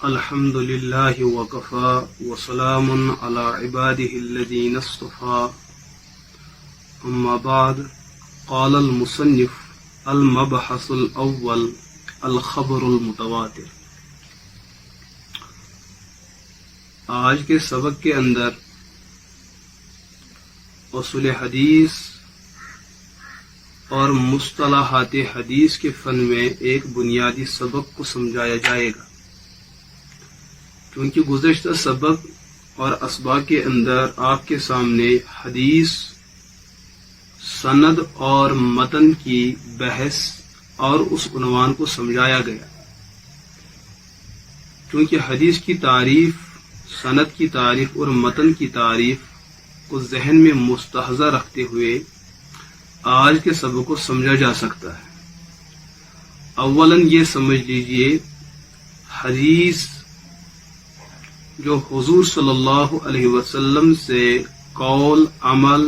الحمد لله وكفى وسلام على عباده الذين اصطفى أما بعد قال المصنف المبحث الأول الخبر المتواتر. آج کے سبق کے اندر اصول حدیث اور مصطلحات حدیث کے فن میں ایک بنیادی سبق کو سمجھایا جائے گا، کیونکہ گزشتہ سبق اور اسباق کے اندر آپ کے سامنے حدیث، سند اور متن کی بحث اور اس عنوان کو سمجھایا گیا. کیونکہ حدیث کی تعریف، سند کی تعریف اور متن کی تعریف کو ذہن میں مستحضر رکھتے ہوئے آج کے سبق کو سمجھا جا سکتا ہے. اولاً یہ سمجھ لیجئے، حدیث جو حضور صلی اللہ علیہ وسلم سے قول، عمل،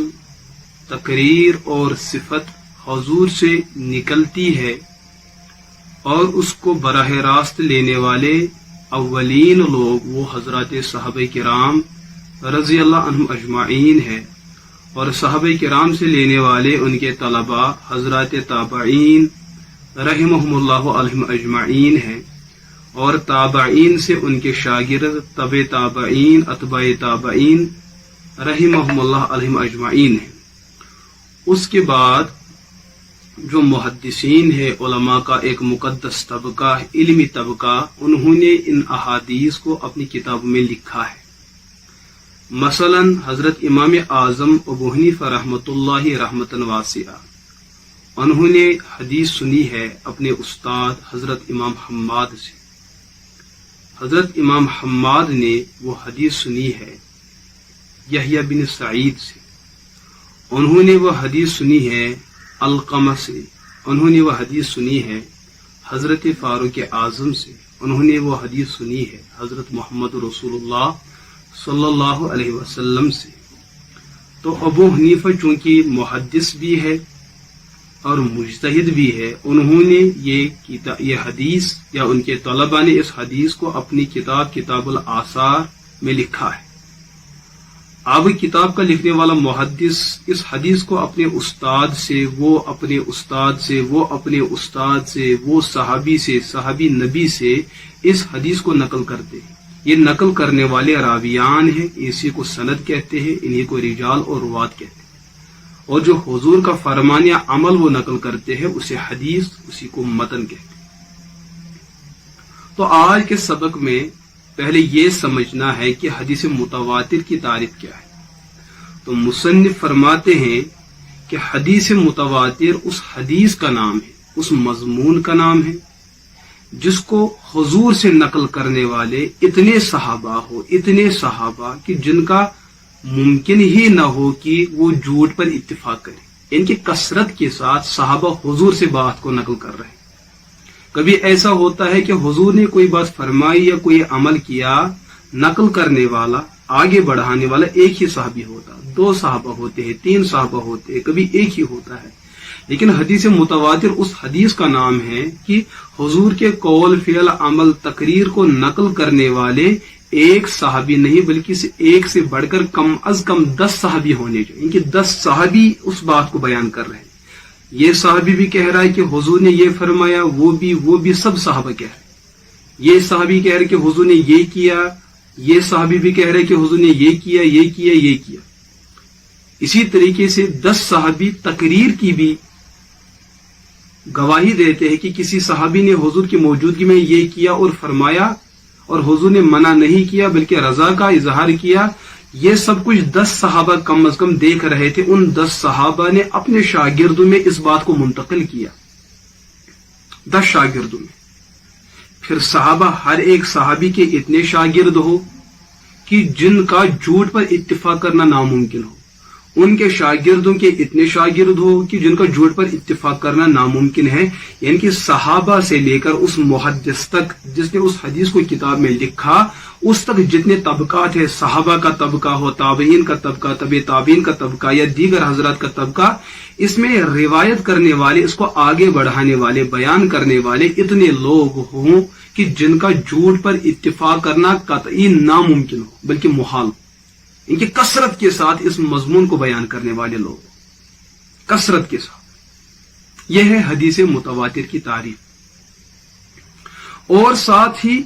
تقریر اور صفت حضور سے نکلتی ہے اور اس کو براہ راست لینے والے اولین لوگ وہ حضرات صحابہ کرام رضی اللہ عنہم اجمعین ہے، اور صحابہ کرام سے لینے والے ان کے طلباء حضرات تابعین رحمہم اللہ علیہم اجمعین ہیں، اور تابعین سے ان کے شاگرد تبع تابعین اتباع تابعین رحمہم اللہ علیہم اجمعین ہیں. اس کے بعد جو محدثین ہیں، علماء کا ایک مقدس طبقہ، علمی طبقہ، انہوں نے ان احادیث کو اپنی کتابوں میں لکھا ہے. مثلا حضرت امام اعظم ابو حنیفہ رحمۃ اللہ رحمۃ واسعہ، انہوں نے حدیث سنی ہے اپنے استاد حضرت امام حماد سے. حضرت امام حماد نے وہ حدیث سنی ہے یحییٰ بن سعید سے. انہوں نے وہ حدیث سنی ہے علقمہ سے. انہوں نے وہ حدیث سنی ہے حضرت فاروق اعظم سے. انہوں نے وہ حدیث سنی ہے حضرت محمد رسول اللہ صلی اللہ علیہ وسلم سے. تو ابو حنیفہ چونکہ محدث بھی ہے اور مجتہد بھی ہے، انہوں نے یہ حدیث یا ان کے طلباء نے اس حدیث کو اپنی کتاب الآثار میں لکھا ہے. اب کتاب کا لکھنے والا محدث اس حدیث کو اپنے استاد سے، وہ اپنے استاد سے، وہ اپنے استاد سے، وہ صحابی سے، صحابی نبی سے اس حدیث کو نقل کرتے ہیں. یہ نقل کرنے والے راویان ہیں، اسی کو سند کہتے ہیں، انہی کو رجال اور روات کہتے ہیں. اور جو حضور کا فرمان یا عمل وہ نقل کرتے ہیں اسے حدیث، اسی کو متن کہتے ہیں. تو آج کے سبق میں پہلے یہ سمجھنا ہے کہ حدیث متواتر کی تعریف کیا ہے. تو مصنف فرماتے ہیں کہ حدیث متواتر اس حدیث کا نام ہے، اس مضمون کا نام ہے جس کو حضور سے نقل کرنے والے اتنے صحابہ کہ جن کا ممکن ہی نہ ہو کہ وہ جھوٹ پر اتفاق کریں. ان کی کثرت کے ساتھ صحابہ حضور سے بات کو نقل کر رہے ہیں. کبھی ایسا ہوتا ہے کہ حضور نے کوئی بات فرمائی یا کوئی عمل کیا، نقل کرنے والا، آگے بڑھانے والا ایک ہی صحابی ہوتا، 2 صحابہ ہوتے ہیں، 3 صحابہ ہوتے ہیں، کبھی ایک ہی ہوتا ہے. لیکن حدیث متواتر اس حدیث کا نام ہے کہ حضور کے قول، فعل، عمل، تقریر کو نقل کرنے والے ایک صحابی نہیں بلکہ ایک سے بڑھ کر کم از کم 10 صحابی ہونے چاہیے. ان کے 10 صحابی اس بات کو بیان کر رہے ہیں. یہ صحابی بھی کہہ رہا ہے کہ حضور نے یہ فرمایا، وہ بھی سب صحابہ کہہ رہے ہیں. یہ صحابی کہہ رہے کہ حضور نے یہ کیا، یہ صحابی بھی کہہ رہے کہ حضور نے یہ کیا، یہ کیا، یہ کیا. اسی طریقے سے 10 صحابی تقریر کی بھی گواہی دیتے ہیں کہ کسی صحابی نے حضور کی موجودگی میں یہ کیا اور فرمایا، اور حضور نے منع نہیں کیا بلکہ رضا کا اظہار کیا. یہ سب کچھ 10 صحابہ کم از کم دیکھ رہے تھے. ان 10 صحابہ نے اپنے شاگردوں میں اس بات کو منتقل کیا، 10 شاگردوں میں. پھر صحابہ، ہر ایک صحابی کے اتنے شاگرد ہو کہ جن کا جھوٹ پر اتفاق کرنا ناممکن ہو. उनके शागिर्दों के इतने शागिर्द हो कि जिनका झूठ पर इत्तिफाक करना नामुमकिन है, यानी कि सहाबा से लेकर उस मुहद्दिस तक जिसने उस हदीस को किताब में लिखा, उस तक जितने तबकात है, सहाबा का तबका हो, ताबईन का तबका, तबे ताबीन का तबका या दीगर हजरत का तबका, इसमें रिवायत करने वाले, इसको आगे बढ़ाने वाले, बयान करने वाले इतने लोग हों कि जिनका झूठ पर इत्तिफाक करना कतई नामुमकिन हो, बल्कि मुहाल। इनकी कसरत के साथ इस मजमून को बयान करने वाले लोग, कसरत के साथ। यह है हदीस मुतवातिर की तारीफ। और साथ ही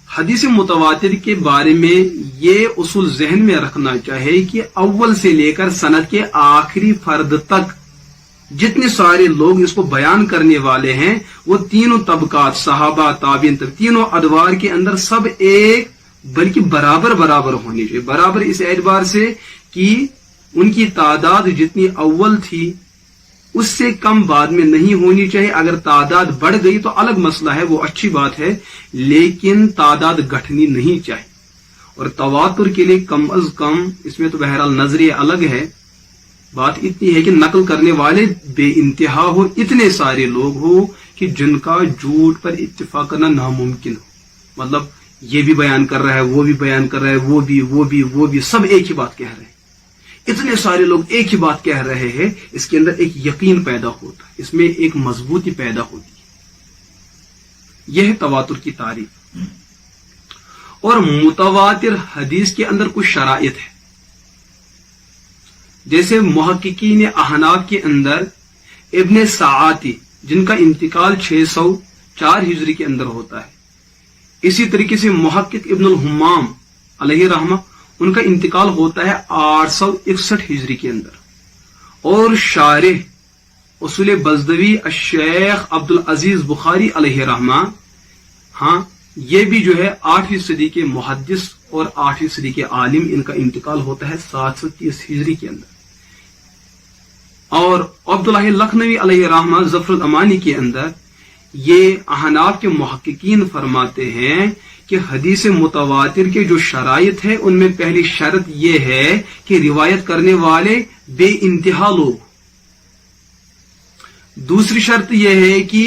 हदीस मुतवातिर के बारे में ये उसूल जहन में रखना चाहिए कि अव्वल से लेकर सनद के आखिरी फर्द तक जितने सारे लोग इसको बयान करने वाले हैं, वो तीनों तबकात, सहाबा, ताबीन तक, तीनों अदवार के अंदर सब एक बल्कि बराबर बराबर होनी चाहिए। बराबर इस एतबार से कि उनकी तादाद जितनी अव्वल थी उससे कम बाद में नहीं होनी चाहिए। अगर तादाद बढ़ गई तो अलग मसला है, वो अच्छी बात है, लेकिन तादाद घटनी नहीं चाहिए। और तवातुर के लिए कम अज कम, इसमें तो बहरहाल नजरिए अलग है, बात इतनी है कि नकल करने वाले बेइंतहा हो, इतने सारे लोग हो कि जिनका झूठ पर इत्तिफाक करना नामुमकिन हो। मतलब ये भी बयान कर रहा है, वो भी बयान कर रहा है, वो भी सब एक ही बात कह रहे हैं। इतने सारे लोग एक ही बात कह रहे हैं, इसके अंदर एक यकीन पैदा होता है, इसमें एक मजबूती पैदा होती है। यह है तवातुर की तारीफ। और मुतवातिर हदीस के अंदर कुछ शराइत है, जैसे मुहक्किकीन अहनाफ के अंदर इब्ने साआती, जिनका इंतकाल 604 हिजरी के अंदर होता है। इसी तरीके से मुहक्किक इब्नुल हुम्माम अलैहि रहमा, उनका इंतकाल होता है 861 हिजरी के अंदर। और शारिह उसूल बज़दवी शेख अब्दुल अजीज बुखारी अलैहि रहमा, हाँ, ये भी जो है 8वीं सदी के मुहद्दिस और 8वीं सदी के आलिम, इनका इंतकाल होता है 730 हिजरी के अंदर। और अब्दुल्लाह लखनवी अलैहि रहमा ज़फ़रुल अमानी के अंदर ये अहनाफ के मुहक्किकीन फरमाते हैं कि हदीस मुतवातिर के जो शराइत है, उनमें पहली शर्त यह है कि रिवायत करने वाले बेइंतहा लोग। दूसरी शर्त यह है कि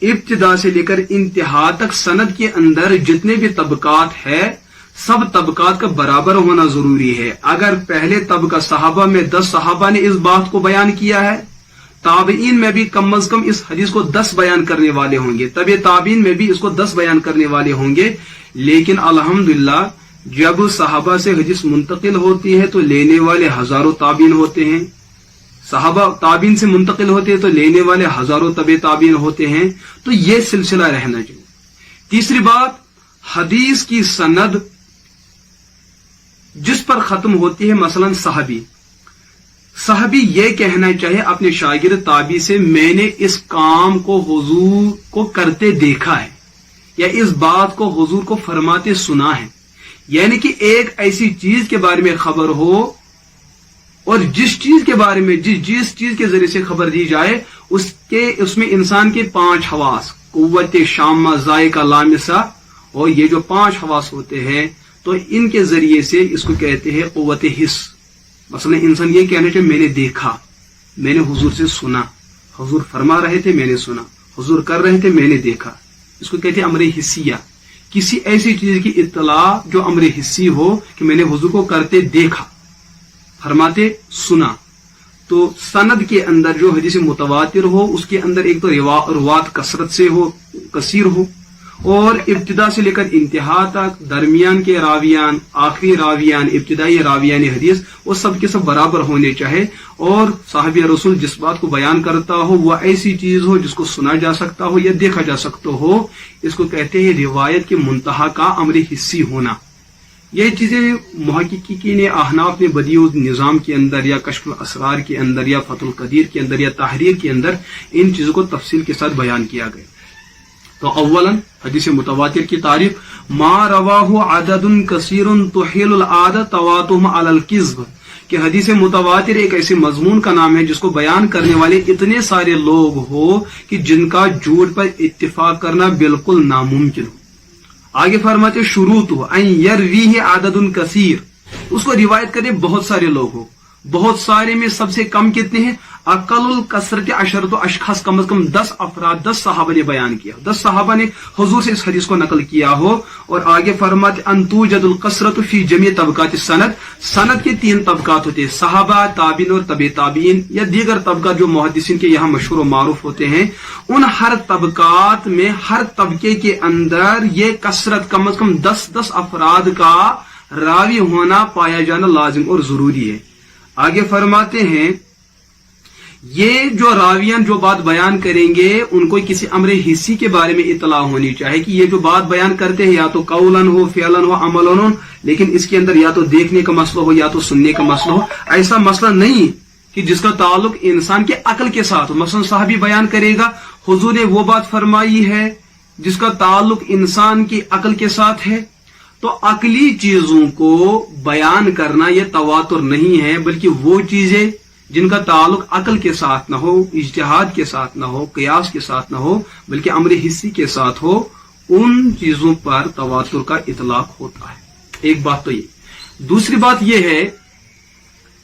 इब्तिदा से लेकर इंतहा तक सनद के अंदर जितने भी तबकात है, सब तबकात का बराबर होना जरूरी है। अगर पहले तबका सहाबा में 10 सहाबा ने इस बात को बयान किया है, ताबईन में भी कम अज कम इस हदीस को 10 बयान करने वाले होंगे, तबे ताबीन में भी इसको 10 बयान करने वाले होंगे। लेकिन अल्हम्दुलिल्लाह जब सहाबा से हदीस मुंतकिल होती है तो लेने वाले हजारों ताबीन होते हैं, सहाबा ताबीन से मुंतकिल होते हैं तो लेने वाले हजारों तबे ताबीन होते हैं। तो यह सिलसिला रहना चाहिए। तीसरी बात, हदीस की सनद जिस पर खत्म होती है, मसलन साहबी ये कहना चाहिए अपने शागिर्द ताबी से, मैंने इस काम को हुजूर को करते देखा है, या इस बात को हुजूर को फरमाते सुना है। यानी कि एक ऐसी चीज के बारे में खबर हो, और जिस चीज के बारे में जिस चीज के जरिए से खबर दी जाए, उसमें इंसान के 5 हवास, कुव्वत शामा, जायका, लामिसा, और ये जो 5 हवास होते हैं, तो इनके जरिए से इसको कहते हैं कुव्वत हिस्स। मसलन इंसान ये कहना चाहिए मैंने देखा, मैंने हुजूर से सुना, हुजूर फरमा रहे थे मैंने सुना, हुजूर कर रहे थे मैंने देखा। इसको कहते हैं अमरे हिस्सिया। किसी ऐसी चीज की इत्तला जो अमरे हिस्सी हो कि मैंने हुजूर को करते देखा, फरमाते सुना। तो सनद के अंदर जो हदीस मुतवातिर हो, उसके अंदर एक तो रिवात कसरत से हो, कसीर हो, और इब्तिदा से लेकर इंतहा तक दरमियान के रावियान, आखिरी रावियान, इब्तिदाई रावियान हदीस, वो सब के सब बराबर होने चाहे। और साहबी रसूल जिस बात को बयान करता हो वह ऐसी चीज हो जिसको सुना जा सकता हो या देखा जा सकता हो, इसको कहते हैं रिवायत के मुंतहा का अमरी हिस्सी होना। ये चीजें मुहक्किकीन अहनाफ ने बदीउल निजाम के अंदर या कश्फुल असरार के अंदर या फतुल कदीर के अंदर या तहरीर के अंदर इन चीजों को तफसील के साथ बयान किया गया। तो अव्वलन हदीस मुतवातिर की तारीफ, मा रवाहु अददुन कसीरुन तुहिलुल आदत तवातुहुम अलल किज़्ब, कि हदीस मुतवातिर एक ऐसे मजमून का नाम है जिसको बयान करने वाले इतने सारे लोग हो कि जिनका झूठ पर इत्तिफाक करना बिल्कुल नामुमकिन हो। आगे फरमाते शुरूत हो अन यरवीहि अददुन कसीर, उसको रिवायत करे बहुत सारे लोग हो, बहुत सारे में सबसे कम कितने हैं? अकलुल कसरत अशरत अशखास, कम से कम 10 अफराद, 10 सहाबा ने बयान किया, 10 सहाबा ने हुजूर से इस हदीस को नकल किया हो। और आगे फरमाते अंतुजदुल कसरत फी जमी तबकात सनद, सनद के 3 तबकात होते हैं, सहाबा, ताबीन और तबे ताबीन या दीगर तबकात जो मुहद्दिसीन के यहाँ मशहूर और मारूफ होते हैं। उन हर तबकात में हर तबके के अंदर ये कसरत कम से कम 10-10 अफराद का रावी होना, पाया जाना लाजिम और जरूरी है। आगे फरमाते हैं ये जो रावियान जो बात बयान करेंगे उनको किसी अमरे हिस्सी के बारे में इतला होनी चाहिए कि ये जो बात बयान करते हैं या तो कौलन हो, फ़िअलन हो, अमलन हो, लेकिन इसके अंदर या तो देखने का मसला हो या तो सुनने का मसला हो। ऐसा मसला नहीं कि जिसका ताल्लुक इंसान के अकल के साथ हो। मसलन साहबी बयान करेगा हुजूर ने वो बात फरमाई है जिसका ताल्लुक इंसान की अकल के साथ है, तो अकली चीजों को बयान करना यह तवातुर नहीं है, बल्कि वो चीजें जिनका ताल्लुक अकल के साथ ना हो, इज्तिहाद के साथ ना हो, कियास के साथ ना हो, बल्कि अमर हिस्सी के साथ हो, उन चीजों पर तवातुर का इतलाक होता है। एक बात तो ये। दूसरी बात ये है,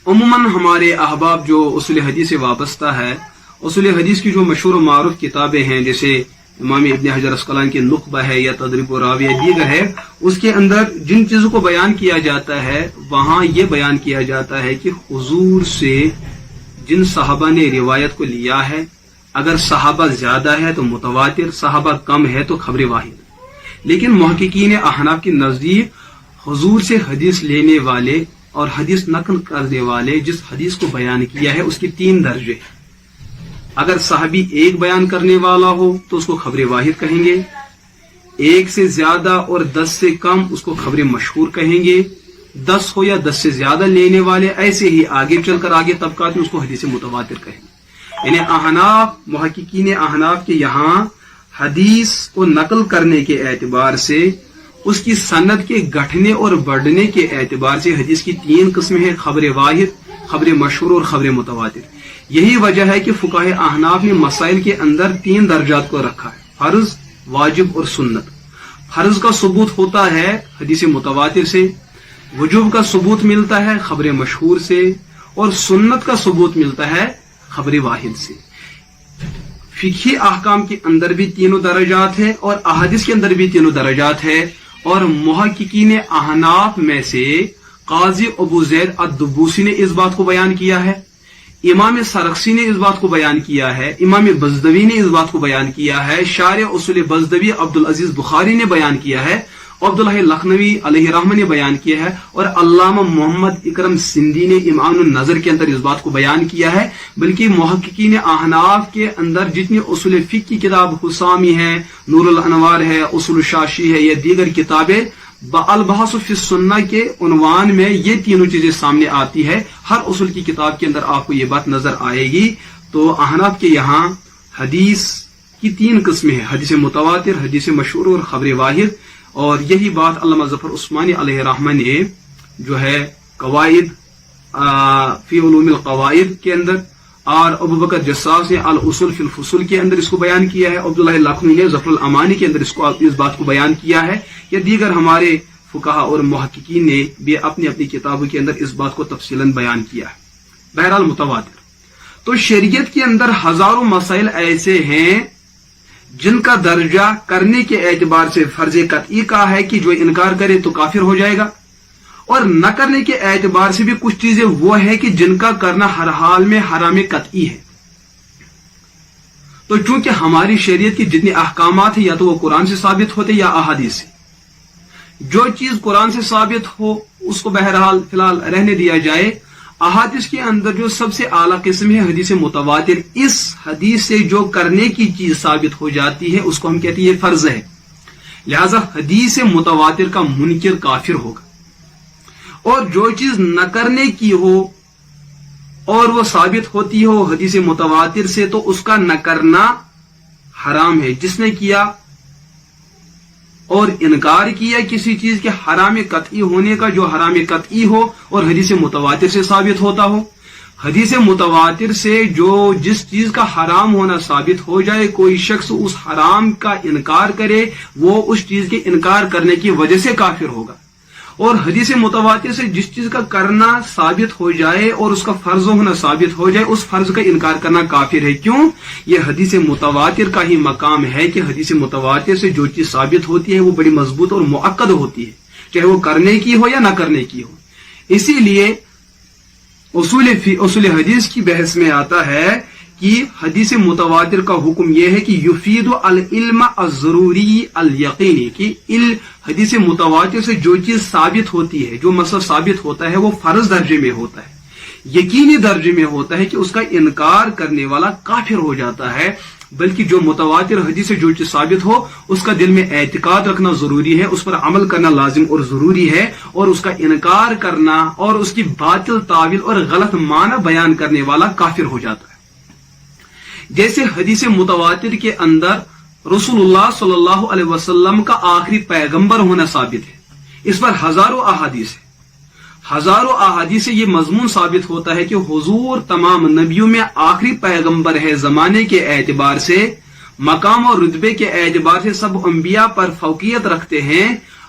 उम्मन हमारे अहबाब जो उसूल हदीस से वाबस्ता है, उसूल हदीस की जो मशहूर मारूफ किताबें हैं जैसे इमाम इब्न हजर अस्कलानी की नुख्बा है या तदरीब व राविया दीगर है, उसके अंदर जिन चीजों को बयान किया जाता है वहां यह बयान किया जाता है कि हुजूर से जिन सहाबा ने रिवायत को लिया है, अगर सहाबा ज्यादा है तो मुतवातिर, सहाबा कम है तो खबर वाहिद। लेकिन मुहक्किकीन अहनाफ के नजदीक हुजूर से हदीस लेने वाले और हदीस नकल करने वाले जिस हदीस को बयान किया है उसके 3 दर्जे। अगर साहबी एक बयान करने वाला हो तो उसको खबर वाहिद कहेंगे, 1 से ज्यादा और 10 से कम उसको खबर मशहूर कहेंगे, 10 हो या 10 से ज्यादा लेने वाले ऐसे ही आगे चलकर आगे तबकात में उसको हदीस मुतवातिर कहेंगे। यानी अहनाफ, मुहक्किकीन अहनाफ के यहाँ हदीस को नकल करने के एतबार से, उसकी सनद के घटने और बढ़ने के एतबार से हदीस की 3 किस्में हैं, खबर वाहिद, खबर मशहूर और खबर मुतवातिर। यही वजह है कि फुकाहे अहनाफ ने मसाइल के अंदर 3 दर्जात को रखा है, फर्ज, वाजिब और सुन्नत। फर्ज का सबूत होता है हदीस मुतवातिर से, वजूब का सबूत मिलता है खबर मशहूर से, और सुन्नत का सबूत मिलता है खबर वाहिद से। फिक़ही अहकाम के अंदर भी 3 दर्जात है और अहादीस के अंदर भी 3 दर्जात है। और मुहक्किकीन अहनाफ में से काजी अबू ज़ैद अद-दुबूसी ने इस बात को बयान किया है, इमाम सरख्सी ने इस बात को बयान किया है, इमाम बज़दवी ने इस बात को बयान किया है, शारिह उसूल बज़दवी अब्दुल अजीज बुखारी ने बयान किया है, अब्दुल्लाह लखनवी अलैहि रहमह ने बयान किया है, और अल्लामा मोहम्मद इकरम सिंधी ने इमामुन नज़र के अंदर इस बात को बयान किया है। बल्कि मुहक्किकीन अहनाफ के अंदर जितनी उसूल फिक़्ह की किताब हुसामी है, नूरुल अनवार है, उसूल शाशी है, या दीगर किताबें अल-बहस फी सुन्ना के उन्वान में ये तीनों चीजें सामने आती है। हर उसूल की किताब के अंदर आपको ये बात नजर आएगी। तो अहनाफ के यहाँ हदीस की 3 किस्में हैं, हदीस मुतवातिर, हदीस मशहूर और खबर वाहिद। और यही बात अल्लामा ज़फ़र उस्मानी अलैहि रहमह ने जो है कवाइद फी उलूमिल कवाइद के अंदर, और अबू बकर जस्सास ने अल उसूल फिल फुसूल के अंदर इसको बयान किया है, अब्दुल्लाह लखनवी ने ज़फ़रुल अमानी के अंदर इस बात को बयान किया है, या दीगर हमारे फुकाहा और मुहक्किकीन ने भी अपनी अपनी किताबों के अंदर इस बात को तफसीलन बयान किया है। बहरहाल मुतवातिर। तो शरीयत के अंदर हजारों मसाइल ऐसे हैं जिनका दर्जा करने के एतबार से फर्ज कतई का है कि जो इनकार करे तो काफिर हो जाएगा, और न करने के एतबार से भी कुछ चीजें वो है कि जिनका करना हर हाल में हराम कतई है। तो चूंकि हमारी शरीयत की जितने अहकामात है या तो वो कुरान से साबित होते या अहादीस से, जो चीज कुरान से साबित हो उसको बहरहाल फिलहाल रहने दिया जाए। अहादीस के अंदर जो सबसे आला किस्म है हदीस मुतवातिर, इस हदीस से जो करने की चीज साबित हो जाती है उसको हम कहते हैं ये फर्ज है। लिहाजा हदीस मुतवातिर का मुनकिर काफिर होगा, और जो चीज न करने की हो और वो साबित होती हो हदीस मुतवातिर से तो उसका न करना हराम है। जिसने किया और इनकार किया किसी चीज के हराम कतई होने का, जो हराम कतई हो और हदीस मुतवातिर से साबित होता हो, हदीस मुतवातिर से जो जिस चीज का हराम होना साबित हो जाए, कोई शख्स उस हराम का इनकार करे, वो उस चीज के इनकार करने की वजह से काफिर होगा। اور حدیث متواتر سے جس چیز کا کرنا ثابت ہو جائے اور اس کا فرض ہونا ثابت ہو جائے اس فرض کا انکار کرنا کافر ہے. کیوں؟ یہ حدیث متواتر کا ہی مقام ہے کہ حدیث متواتر سے جو چیز ثابت ہوتی ہے وہ بڑی مضبوط اور مؤکد ہوتی ہے، چاہے وہ کرنے کی ہو یا نہ کرنے کی ہو. اسی لیے اصول حدیث کی بحث میں آتا ہے کہ حدیث متواتر کا حکم یہ ہے کہ یفید العلم الضروری الیقینی، کہ حدیث متواتر سے جو چیز ثابت ہوتی ہے، جو مسئلہ ثابت ہوتا ہے وہ فرض درجے میں ہوتا ہے، یقینی درجے میں ہوتا ہے کہ اس کا انکار کرنے والا کافر ہو جاتا ہے. بلکہ جو متواتر حدیث سے جو چیز ثابت ہو اس کا دل میں اعتقاد رکھنا ضروری ہے، اس پر عمل کرنا لازم اور ضروری ہے، اور اس کا انکار کرنا اور اس کی باطل تعویل اور غلط معنی بیان کرنے والا کافر ہو جاتا ہے. جیسے حدیث متواتر کے اندر رسول اللہ صلی اللہ علیہ وسلم کا آخری پیغمبر ہونا ثابت ہے، اس پر ہزاروں احادیث سے یہ مضمون ثابت ہوتا ہے کہ حضور تمام نبیوں میں آخری پیغمبر ہے. زمانے کے اعتبار سے، مقام اور رتبے کے اعتبار سے سب انبیاء پر فوقیت رکھتے ہیں،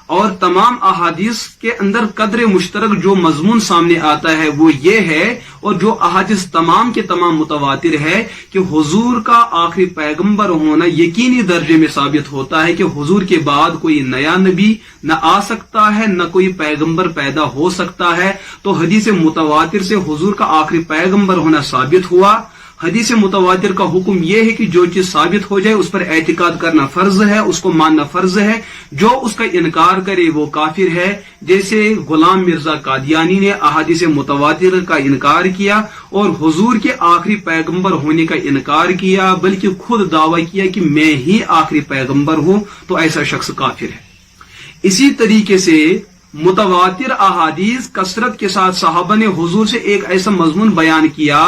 اور تمام احادیث کے اندر قدر مشترک جو مضمون سامنے آتا ہے وہ یہ ہے، اور جو احادیث تمام کے تمام متواتر ہے کہ حضور کا آخری پیغمبر ہونا یقینی درجے میں ثابت ہوتا ہے کہ حضور کے بعد کوئی نیا نبی نہ آ سکتا ہے، نہ کوئی پیغمبر پیدا ہو سکتا ہے. تو حدیث متواتر سے حضور کا آخری پیغمبر ہونا ثابت ہوا. حدیث متواتر کا حکم یہ ہے کہ جو چیز ثابت ہو جائے اس پر اعتقاد کرنا فرض ہے، اس کو ماننا فرض ہے. جو اس کا انکار کرے وہ کافر ہے. جیسے غلام مرزا قادیانی نے احادیث متواتر کا انکار کیا اور حضور کے آخری پیغمبر ہونے کا انکار کیا، بلکہ خود دعویٰ کیا کہ میں ہی آخری پیغمبر ہوں، تو ایسا شخص کافر ہے. اسی طریقے سے متواتر احادیث کثرت کے ساتھ صحابہ نے حضور سے ایک ایسا مضمون بیان کیا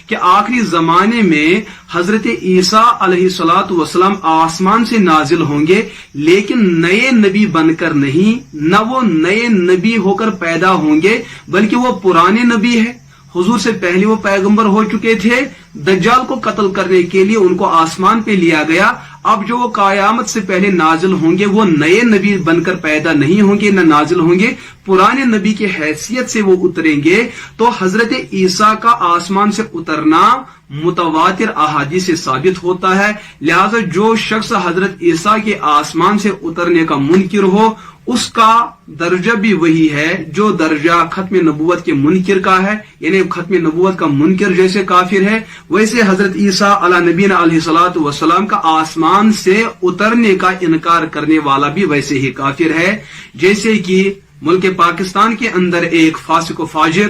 کہ آخری زمانے میں حضرت عیسیٰ علیہ الصلوۃ والسلام آسمان سے نازل ہوں گے، لیکن نئے نبی بن کر نہیں، نہ وہ نئے نبی ہو کر پیدا ہوں گے، بلکہ وہ پرانے نبی ہے. حضور سے پہلے وہ پیغمبر ہو چکے تھے. دجال کو قتل کرنے کے لیے ان کو آسمان پہ لیا گیا. اب جو وہ قیامت سے پہلے نازل ہوں گے وہ نئے نبی بن کر پیدا نہیں ہوں گے، نہ نازل ہوں گے، پرانے نبی کی حیثیت سے وہ اتریں گے. تو حضرت عیسیٰ کا آسمان سے اترنا متواتر احادیث سے ثابت ہوتا ہے. لہذا جو شخص حضرت عیسیٰ کے آسمان سے اترنے کا منکر ہو اس کا درجہ بھی وہی ہے جو درجہ ختم نبوت کے منکر کا ہے. یعنی ختم نبوت کا منکر جیسے کافر ہے، ویسے حضرت عیسیٰ علی نبینا علیہ الصلوۃ والسلام کا آسمان سے اترنے کا انکار کرنے والا بھی ویسے ہی کافر ہے. جیسے کہ ملک پاکستان کے اندر ایک فاسق و فاجر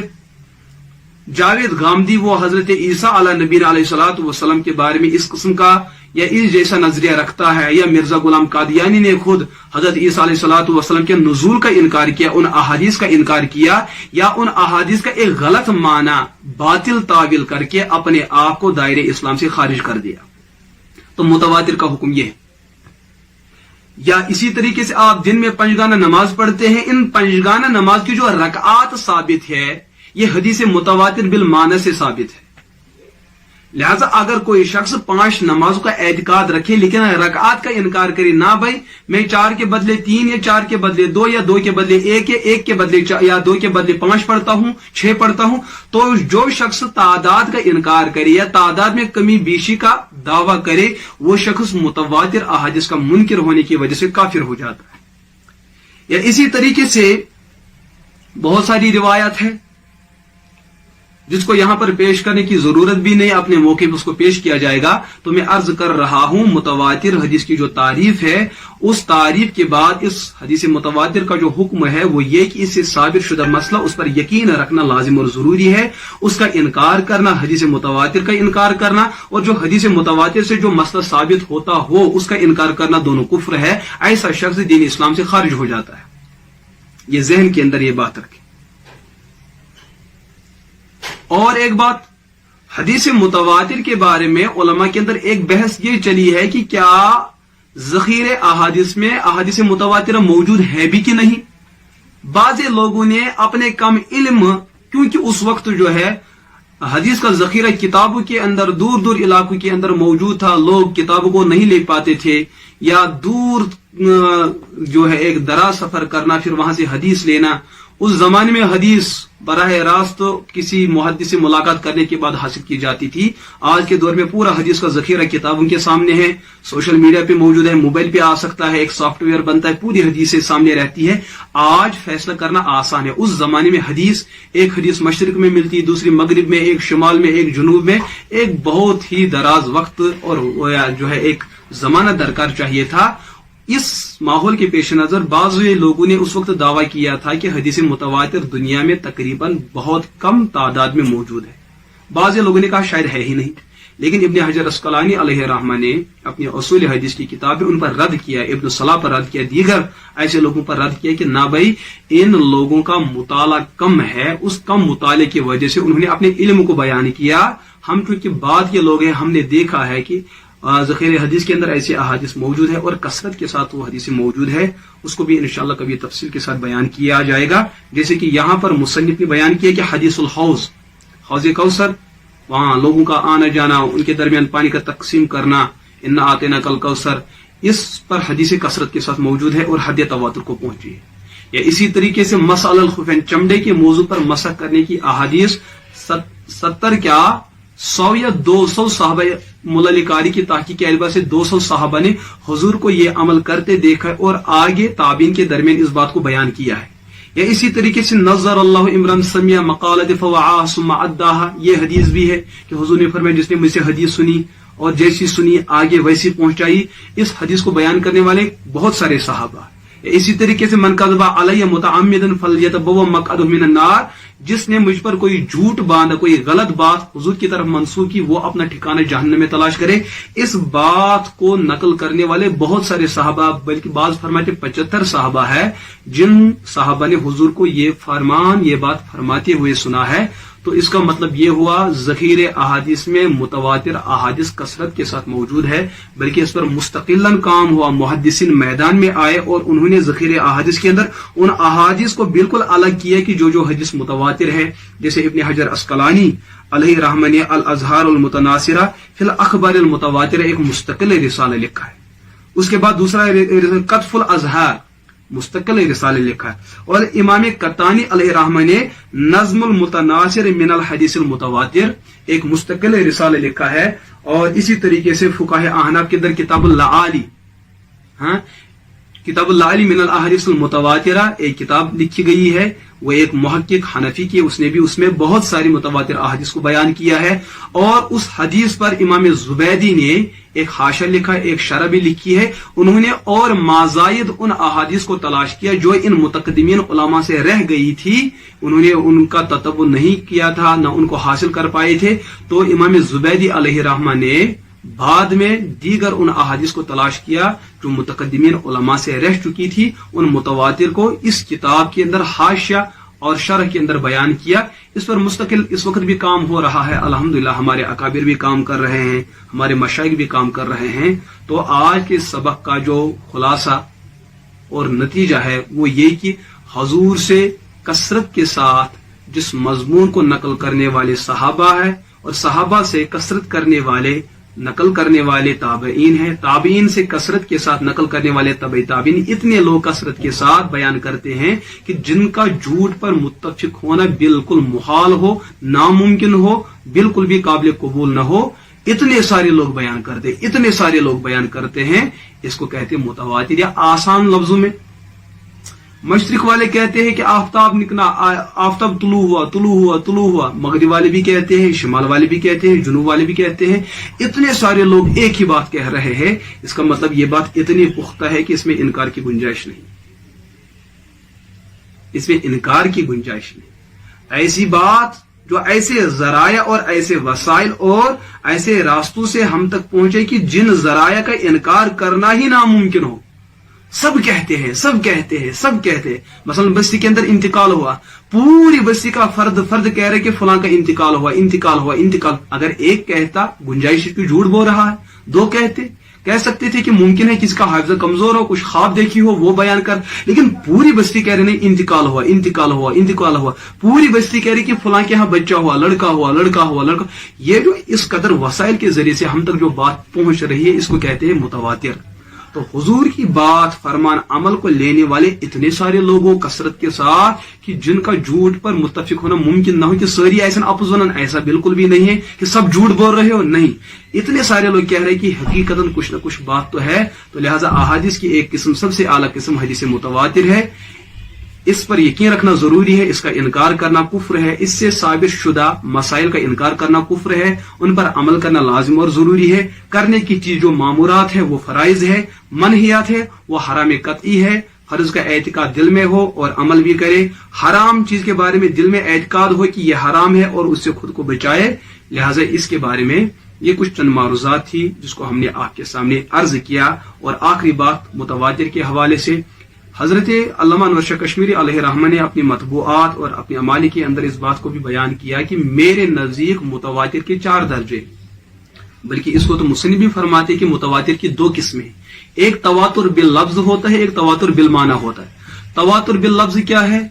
جاوید غامدی، وہ حضرت عیسیٰ علی نبینا علیہ الصلوۃ والسلام کے بارے میں اس قسم کا یا اس جیسا نظریہ رکھتا ہے، یا مرزا غلام قادیانی نے خود حضرت عیسیٰ علیہ الصلوۃ والسلام کے نزول کا انکار کیا، ان احادیث کا انکار کیا، یا ان احادیث کا ایک غلط معنی باطل تعویل کر کے اپنے آپ کو دائرے اسلام سے خارج کر دیا. تو متواتر کا حکم یہ ہے. یا اسی طریقے سے آپ دن میں 5 گانا نماز پڑھتے ہیں، ان 5 گانا نماز کی جو رکعات ثابت ہے یہ حدیث متواتر بالمعنی سے ثابت ہے. لہذا اگر کوئی شخص 5 نمازوں کا اعتقاد رکھے لیکن رکعات کا انکار کرے، نہ بھائی میں 4 کے بدلے 3 یا 4 کے بدلے 2 یا 2 کے بدلے 1 یا 1 کے بدلے یا 2 کے بدلے 5 پڑھتا ہوں، 6 پڑھتا ہوں، تو جو شخص تعداد کا انکار کرے یا تعداد میں کمی بیشی کا دعویٰ کرے وہ شخص متواتر احادیث کا منکر ہونے کی وجہ سے کافر ہو جاتا ہے. یا اسی طریقے سے بہت ساری روایات ہیں جس کو یہاں پر پیش کرنے کی ضرورت بھی نہیں، اپنے موقع پر اس کو پیش کیا جائے گا. تو میں عرض کر رہا ہوں متواتر حدیث کی جو تعریف ہے، اس تعریف کے بعد اس حدیث متواتر کا جو حکم ہے وہ یہ کہ اس سے ثابت شدہ مسئلہ اس پر یقین رکھنا لازم اور ضروری ہے. اس کا انکار کرنا، حدیث متواتر کا انکار کرنا، اور جو حدیث متواتر سے جو مسئلہ ثابت ہوتا ہو اس کا انکار کرنا، دونوں کفر ہے. ایسا شخص دین اسلام سے خارج ہو جاتا ہے. یہ ذہن کے اندر یہ بات رکھیں. اور ایک بات، حدیث متواتر کے بارے میں علماء کے اندر ایک بحث یہ چلی ہے کہ کیا ذخیرے احادیث میں احادیث متواتر موجود ہے بھی کہ نہیں. بعض لوگوں نے اپنے کم علم، کیونکہ اس وقت جو ہے حدیث کا ذخیرہ کتابوں کے اندر دور دور علاقوں کے اندر موجود تھا. لوگ کتابوں کو نہیں لے پاتے تھے, یا دور جو ہے ایک دراز سفر کرنا پھر وہاں سے حدیث لینا. اس زمانے میں حدیث براہ راست کسی محدث سے ملاقات کرنے کے بعد حاصل کی جاتی تھی. آج کے دور میں پورا حدیث کا ذخیرہ کتابوں کے سامنے ہے, سوشل میڈیا پہ موجود ہے, موبائل پہ آ سکتا ہے, ایک سافٹ ویئر بنتا ہے, پوری حدیثیں سامنے رہتی ہے. آج فیصلہ کرنا آسان ہے. اس زمانے میں ایک حدیث مشرق میں ملتی, دوسری مغرب میں, ایک شمال میں, ایک جنوب میں. ایک بہت ہی دراز وقت اور جو ہے ایک زمانہ درکار چاہیے تھا. اس ماحول کے پیش نظر بعض لوگوں نے اس وقت دعویٰ کیا تھا کہ حدیث متواتر دنیا میں تقریباً بہت کم تعداد میں موجود ہے. بعض لوگوں نے کہا شاید ہے ہی نہیں, لیکن ابن حجر اسقلانی علیہ رحمہ نے اپنی اصول حدیث کی کتاب میں ان پر رد کیا, ابن صلاح پر رد کیا, دیگر ایسے لوگوں پر رد کیا کہ نہ بھائی, ان لوگوں کا مطالعہ کم ہے. اس کم مطالعے کی وجہ سے انہوں نے اپنے علم کو بیان کیا. ہم چونکہ بعد کے لوگ ہیں, ہم نے دیکھا ہے کہ ذخیرہ حدیث کے اندر ایسے احادیث موجود ہے اور کثرت کے ساتھ وہ حدیث موجود ہے. اس کو بھی انشاءاللہ کبھی تفصیل کے ساتھ بیان کیا جائے گا. جیسے کہ یہاں پر مصنف نے بیان کیا کہ حدیث الحوض, حوض کوثر, وہاں لوگوں کا آنا جانا, ان کے درمیان پانی کا تقسیم کرنا, انا آتیناک الکوثر, اس پر حدیث کثرت کے ساتھ موجود ہے اور حد تواتر کو پہنچی ہے. یا اسی طریقے سے مسح علی الخفین, چمڑے کے موضوع پر مسح کرنے کی احادیث 70 کیا 100 یا 200 صحابہ, مللکاری کی تحقیق کے اعتبار سے 200 صحابہ نے حضور کو یہ عمل کرتے دیکھا اور آگے تابعین کے درمیان اس بات کو بیان کیا ہے. یا اسی طریقے سے نظر اللہ عمران سمع مقالۃ فوعاها ثم اداها, یہ حدیث بھی ہے کہ حضور نے فرمایا جس نے مجھ سے حدیث سنی اور جیسی سنی آگے ویسی پہنچائی. اس حدیث کو بیان کرنے والے بہت سارے صحابہ. اسی طریقے سے من کذب علی متعمدا فلیتبوأ مقعدہ من النار, جس نے مجھ پر کوئی جھوٹ باندھا, کوئی غلط بات حضور کی طرف منسوخ کی, وہ اپنا ٹھکانہ جہنم میں تلاش کرے. اس بات کو نقل کرنے والے بہت سارے صحابہ, بلکہ بعض فرماتے 75 صحابہ ہے جن صحابہ نے حضور کو یہ فرمان, یہ بات فرماتے ہوئے سنا ہے. تو اس کا مطلب یہ ہوا ذخیر احادیث میں متواتر احادیث کثرت کے ساتھ موجود ہے, بلکہ اس پر مستقلاً کام ہوا. محدثین میدان میں آئے اور انہوں نے ذخیر احادیث کے اندر ان احادیث کو بالکل الگ کیا کہ جو حدیث متواتر ہے. جیسے ابن حجر اسقلانی علیہ رحمہ نے الاظہار المتناثرہ فی الاخبار المتواترہ ایک مستقل رسالہ لکھا ہے. اس کے بعد دوسرا قطف الاظہار مستقل رسالہ لکھا ہے. اور امام قطانی علیہ رحمہ نے نظم المتناثر من الحدیث المتواتر ایک مستقل رسالہ لکھا ہے. اور اسی طریقے سے فقہاء احناف کے اندر کتاب اللعالی, کتاب اللعالی من الاحادیث المتواترہ ایک کتاب لکھی گئی ہے. وہ ایک محقق حنفی کی, اس نے بھی اس میں بہت ساری متواتر احادیث کو بیان کیا ہے. اور اس حدیث پر امام زبیدی نے ایک حاشیہ لکھا, ایک شرح بھی لکھی ہے. انہوں نے اور مازائد ان احادیث کو تلاش کیا جو ان متقدمین علماء سے رہ گئی تھی. انہوں نے ان کا تتبع نہیں کیا تھا, نہ ان کو حاصل کر پائے تھے. تو امام زبیدی علیہ رحمہ نے بعد میں دیگر ان احادیث کو تلاش کیا جو متقدمین علماء سے رہ چکی تھی. ان متواتر کو اس کتاب کے اندر حاشیہ اور شرح کے اندر بیان کیا. اس پر مستقل اس وقت بھی کام ہو رہا ہے الحمدللہ. ہمارے اکابر بھی کام کر رہے ہیں, ہمارے مشائخ بھی کام کر رہے ہیں. تو آج کے سبق کا جو خلاصہ اور نتیجہ ہے وہ یہ کہ حضور سے کثرت کے ساتھ جس مضمون کو نقل کرنے والے صحابہ ہیں, اور صحابہ سے کثرت کرنے والے نقل کرنے والے تابعین ہیں, تابعین سے کثرت کے ساتھ نقل کرنے والے تبع تابعین. اتنے لوگ کثرت کے ساتھ بیان کرتے ہیں کہ جن کا جھوٹ پر متفق ہونا بالکل محال ہو, ناممکن ہو, بالکل بھی قابل قبول نہ ہو. اتنے سارے لوگ بیان کرتے, اتنے سارے لوگ بیان کرتے ہیں. اس کو کہتے ہیں متواتر. یا آسان لفظوں میں مشرق والے کہتے ہیں کہ آفتاب نکلا, آفتاب طلوع ہوا. مغرب والے بھی کہتے ہیں, شمال والے بھی کہتے ہیں, جنوب والے بھی کہتے ہیں. اتنے سارے لوگ ایک ہی بات کہہ رہے ہیں. اس کا مطلب یہ بات اتنی پختہ ہے کہ اس میں انکار کی گنجائش نہیں, اس میں انکار کی گنجائش نہیں. ایسی بات جو ایسے ذرائع اور ایسے وسائل اور ایسے راستوں سے ہم تک پہنچے کہ جن ذرائع کا انکار کرنا ہی ناممکن ہو. سب کہتے ہیں, سب کہتے ہیں, سب کہتے ہیں. مثلا بستی کے اندر انتقال ہوا, پوری بستی کا فرد کہہ رہے کہ فلاں کا انتقال ہوا. اگر ایک کہتا گنجائش کی جھوٹ بول رہا ہے, دو کہتے कह सकते थे कि मुमकिन है किसी का हाफिजा कमजोर हो, कुछ ख्वाब देखी हो वो बयान कर, लेकिन पूरी बस्ती कह रही नहीं इंतकाल हुआ इंतकाल हुआ इंतकाल हुआ, पूरी बस्ती कह रही कि फलां के यहाँ बच्चा हुआ, लड़का हुआ लड़का हुआ लड़का। ये जो इस कदर वसाइल के जरिए से हम तक जो बात पहुंच रही है इसको कहते हैं मुतवातिर। तो हुजूर की बात फरमान अमल को लेने वाले इतने सारे लोगों कसरत के साथ कि जिनका झूठ पर मुत्तफिक होना मुमकिन ना हो कि सारी ऐसा अफजन, ऐसा बिल्कुल भी नहीं है कि सब झूठ बोल रहे हो, नहीं, इतने सारे लोग कह रहे हैं कि हकीकतन कुछ ना कुछ बात तो है। तो लिहाजा अहादीस की एक किस्म सबसे आला किस्म हदीस मुतवातिर है, इस पर यकीन रखना जरूरी है, इसका इनकार करना कुफ्र है, इससे साबित शुदा मसाइल का इनकार करना कुफ्र है, उन पर अमल करना लाजिम और जरूरी है। करने की चीज जो मामूरात है वो फराइज है, मनहियात है वो हराम कतई है। फर्ज का एतकाद दिल में हो और अमल भी करे, हराम चीज के बारे में दिल में एतकाद हो कि यह हराम है और उससे खुद को बचाए। लिहाजा इसके बारे में ये कुछ चंद मारूजात थी जिसको हमने आपके सामने अर्ज किया। और आखिरी बात मुतवातिर के हवाले से, हजरत अल्लामा अनवर शाह कश्मीरी अलैहि रहमा ने अपनी मतबूआत और अपनी अमाली के अंदर इस बात को भी बयान किया कि मेरे नजदीक मुतवातिर के 4 दर्जे, बल्कि इसको तो मुसन्निफ भी फरमाते कि मुतवातिर की 2 किस्में, एक तवातुर बिल लफ्ज होता है, एक तवातुर बिल माना होता है। तवातुर बिल लफ्ज क्या है?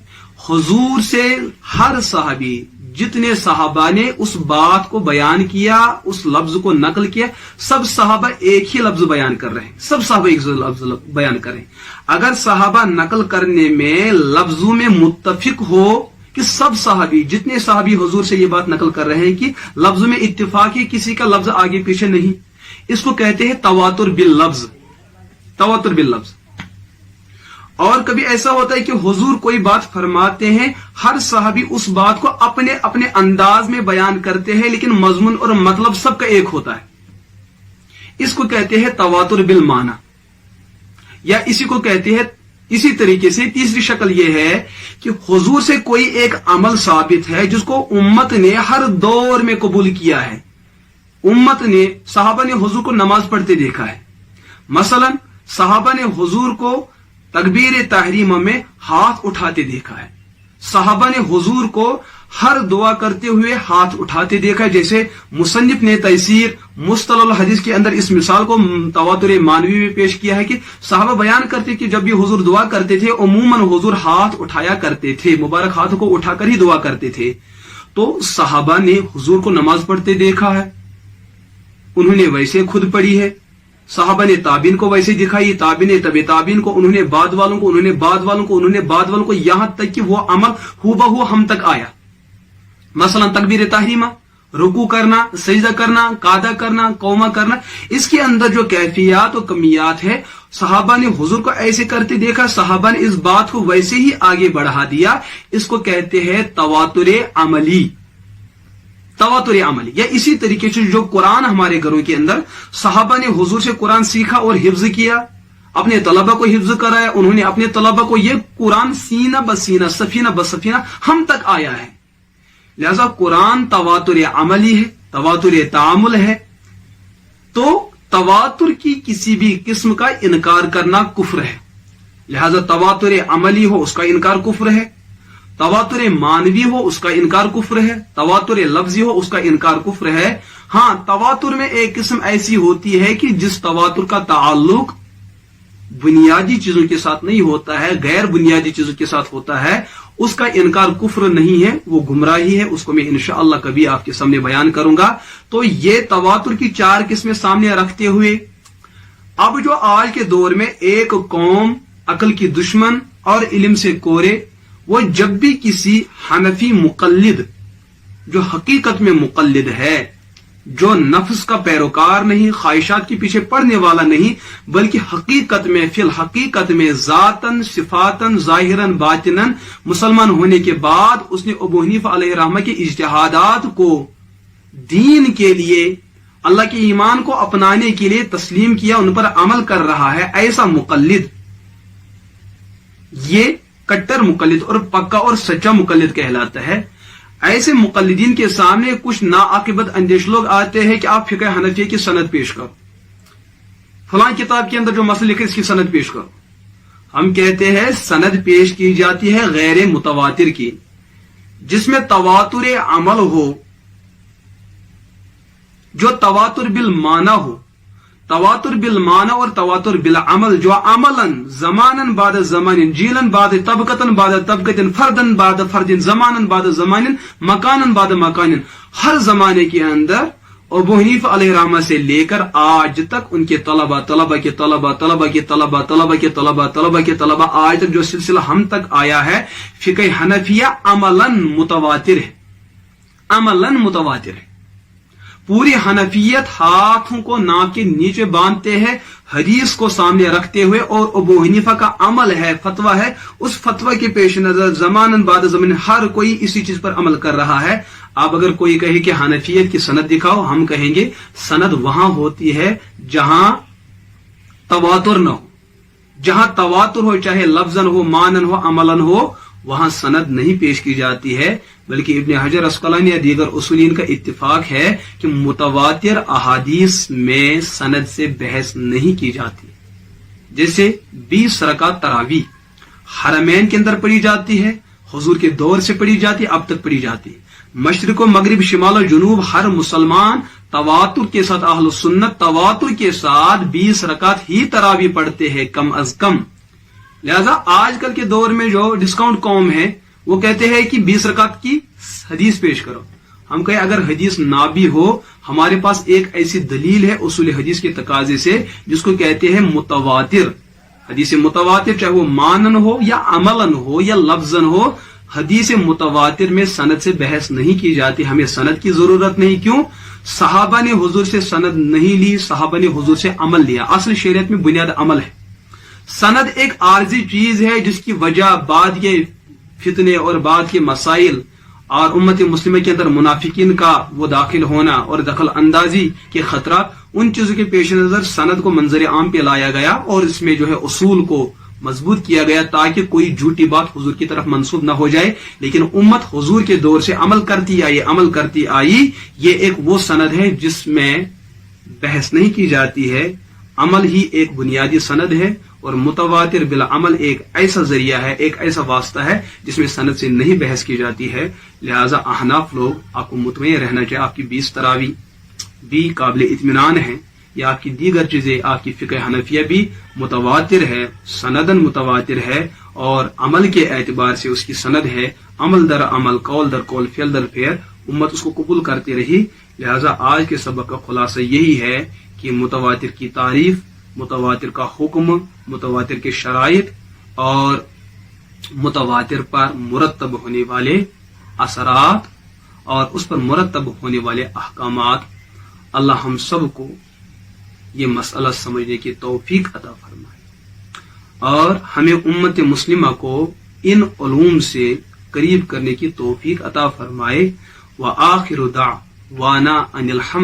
हुजूर से हर सहाबी, जितने सहाबा ने उस बात को बयान किया, उस लफ्ज को नकल किया, सब सहाबा एक ही लफ्ज बयान कर रहे हैं, सब सहाबा एक लफ्ज बयान कर रहे हैं। अगर सहाबा नकल करने में लफ्जों में मुत्तफिक हो कि सब सहाबी, जितने सहाबी हुजूर से ये बात नकल कर रहे हैं कि लफ्ज में इत्तिफाक है, किसी का लफ्ज आगे पीछे नहीं, इसको कहते हैं तवातुर बिल लफ्ज, तवातुर बिल लफ्ज। और कभी ऐसा होता है कि हुजूर कोई बात फरमाते हैं, हर सहाबी उस बात को अपने अपने अंदाज में बयान करते हैं, लेकिन मजमून और मतलब सबका एक होता है, इसको कहते हैं तवातुर बिल माना। या इसी को कहते हैं, इसी तरीके से तीसरी शक्ल यह है कि हुजूर से कोई एक अमल साबित है जिसको उम्मत ने हर दौर में कबूल किया है। उम्मत ने, सहाबा ने हुजूर को नमाज पढ़ते देखा है, मसलन सहाबा ने हुजूर को तकबीर तहरीमा में हाथ उठाते देखा है, सहाबा ने हुजूर को हर दुआ करते हुए हाथ उठाते देखा है। जैसे मुसन्निफ ने तैसीर मुस्तलल हदीस के अंदर इस मिसाल को तवातुर मानवी में पेश किया है कि सहाबा बयान करते कि जब भी हुजूर दुआ करते थे उमूमन हुजूर हाथ उठाया करते थे, मुबारक हाथों को उठाकर ही दुआ करते थे। तो सहाबा ने हुजूर को नमाज पढ़ते देखा है, उन्होंने वैसे खुद पढ़ी है, सहाबा ने ताबीन को वैसे दिखाई, ताबीन ने तबे ताबीन को, उन्होंने बाद वालों को, उन्होंने बाद वालों को, उन्होंने बाद वालों को, यहां तक कि वो अमल हुबहू हम तक आया। मसलन तकबीर तहरीमा, रुकू करना, सजदा करना, कादा करना, कौमा करना, इसके अंदर जो कैफियत और कमियात है, सहाबा ने हुजूर को ऐसे करते देखा, सहाबा ने इस बात को वैसे ही आगे बढ़ा दिया। इसको कहते हैं तवातुर अमली, तवातुर अमली। या इसी तरीके से जो कुरान हमारे घरों के अंदर सहाबा ने हुजूर से कुरान सीखा और हिफ्ज किया, अपने तलबा को हिफ्ज कराया, उन्होंने अपने तलबा को ये कुरान सीना बसीना, सफीना बसफीना हम तक आया है। लिहाजा कुरान तवातुर अमली है, तवातुर तामुल है। तो तवातुर की किसी भी किस्म का इनकार करना कुफ्र है। लिहाजा तवातुर अमली हो उसका इनकार कुफ्र है, तवातुर मानवी हो उसका इनकार कुफ्र है, तवातुर लफ्जी हो उसका इनकार कुफ्र है। हां, तवातुर में एक किस्म ऐसी होती है कि जिस तवातुर का ताल्लुक बुनियादी चीजों के साथ नहीं होता है, गैर बुनियादी चीजों के साथ होता है, उसका इनकार कुफ्र नहीं है, वो गुमराही है। उसको मैं इंशाअल्लाह कभी आपके सामने बयान करूंगा। तो ये तवातुर की 4 किस्में सामने रखते हुए अब जो आज के दौर में एक कौम अकल की दुश्मन और इल्म से कोरे, वो जब भी किसी हनफी मुकल्लिद, जो हकीकत में मुकल्लिद है, जो नफ्स का पैरोकार नहीं, ख्वाहिशात के पीछे पड़ने वाला नहीं, बल्कि हकीकत में, फिल हकीकत में जातन सिफातन जाहिरन बातिनन मुसलमान होने के बाद उसने अबू हनीफा अलैहि रहमा के इज्तिहादात को दीन के लिए, अल्लाह के ईमान को अपनाने के लिए तस्लीम किया, उन पर अमल कर रहा है, ऐसा मुकल्लिद, ये कट्टर मुकल्लिद और पक्का और सच्चा मुकल्लिद कहलाता है। ऐसे मुकल्लिदीन के सामने कुछ नाआकिबत अंदेश लोग आते हैं कि आप फिक़ह हनफी की सनद पेश करो, फलां किताब के अंदर जो मसला लिखे इसकी सनद पेश करो। हम कहते हैं सनद पेश की जाती है गैर मुतवातिर की, जिसमें तवातुर अमल हो, जो तवातुर बिल माना हो, तवातुर बिल माना और तवातुर बिल अमल, जो अमलन जमानन बाद जमानिन, जीलन बाद तबकतन बाद तबकतिन, फर्दन बाद फर्दिन, जमानन बाद जमानिन, मकानन बाद मकानिन, हर जमाने के अंदर अबू हनीफा अलैहिर्रहमा से लेकर आज तक उनके तलबा तलबा के तलबा तलबा के तलबा तलबा के तलबा तलबा के तलबा आज तक जो सिलसिला हम तक आया है, फिक़ह हनफिया अमलन मुतवातिर है, अमलन मुतवातिर है। पूरी हनफियत हाथों को नाक के नीचे बांधते हैं हदीस को सामने रखते हुए, और अबू हनीफा का अमल है, फतवा है, उस फतवा के पेश नजर जमानन बाद जमान हर कोई इसी चीज पर अमल कर रहा है। अब अगर कोई कहे कि हनफियत की सनद दिखाओ, हम कहेंगे सनद वहां होती है जहां तवातुर न हो, जहां तवातुर हो, चाहे लफ्जन हो, मानन हो, अमलन हो, वहां सनद नहीं पेश की जाती है। बल्कि इब्न हजर अस्कलानी या दीगर उसूलीन का इत्तिफाक है कि मुतवातिर अहादीस में सनद से बहस नहीं की जाती। जैसे 20 रकात तरावी हरमैन के अंदर पढ़ी जाती है, हुजूर के दौर से पढ़ी जाती है, अब तक पढ़ी जाती है। मशरिक व मगरिब, शिमाल और जुनूब, हर मुसलमान तवातुर के साथ, अहल सुन्नत तवातुर के साथ 20 रकात ही तरावी पढ़ते हैं कम अज कम। लिहाजा आजकल के दौर में जो डिस्काउंट कौम है वो कहते हैं कि 20 रकात की हदीस पेश करो। हम कहें अगर हदीस ना भी हो, हमारे पास एक ऐसी दलील है उसूल हदीस के तकाजे से जिसको कहते हैं मुतवातिर। हदीस मुतवातिर चाहे वो मानन हो या अमलन हो या लफ्जन हो, हदीस मुतवातिर में सनद से बहस नहीं की जाती। हमें सनद की जरूरत नहीं। क्यों? सहाबा ने हुजूर से सनद नहीं ली, सहाबा ने हुजूर से अमल लिया। असल शरीयत में बुनियाद अमल है। सनद एक आर्जी चीज है जिसकी वजह बाद के फितने और बाद के मसाइल और उम्मत मुस्लिम के अंदर मुनाफिकीन का वो दाखिल होना और दखल अंदाजी के खतरा, उन चीजों के पेश नजर सनद को मंजर आम पे लाया गया और इसमें जो है उसूल को मजबूत किया गया ताकि कोई झूठी बात हुजूर की तरफ मंसूब न हो जाए। लेकिन उम्मत हुजूर के दौर से अमल करती आई। ये एक वो सनद है जिसमें बहस नहीं की जाती है। अमल ही एक बुनियादी सनद है और मुतवातिर बिल अमल एक ऐसा जरिया है, एक ऐसा वास्ता है जिसमें सनद से नहीं बहस की जाती है। लिहाजा अहनाफ लोग आपको मुतमईन रहना चाहिए, आपकी 20 तरावी भी काबिल इत्मीनान है, या आपकी दीगर चीजें, आपकी फिक़ह हनफिया भी मुतवातिर है, सनदन मुतवातिर है और अमल के एतबार से उसकी सनद है। अमल दर अमल, कौल दर कौल, फेल दर फेल उम्मत उसको कबूल करती रही। लिहाजा आज के सबक का खुलासा यही है कि मुतवातिर की तारीफ, मुतवातिर का हुक्म, मुतवातिर के शराइत और मुतवातिर पर मुरत्तब होने वाले असरात और उस पर मुरत्तब होने वाले अहकामात, अल्लाह हम सब को ये मसला समझने की तौफीक अता फरमाए और हमें उम्मत मुस्लिमा को इन उलूम से करीब करने की तौफीक अता फरमाए। व आखिरु दावाना अनिल हम्द।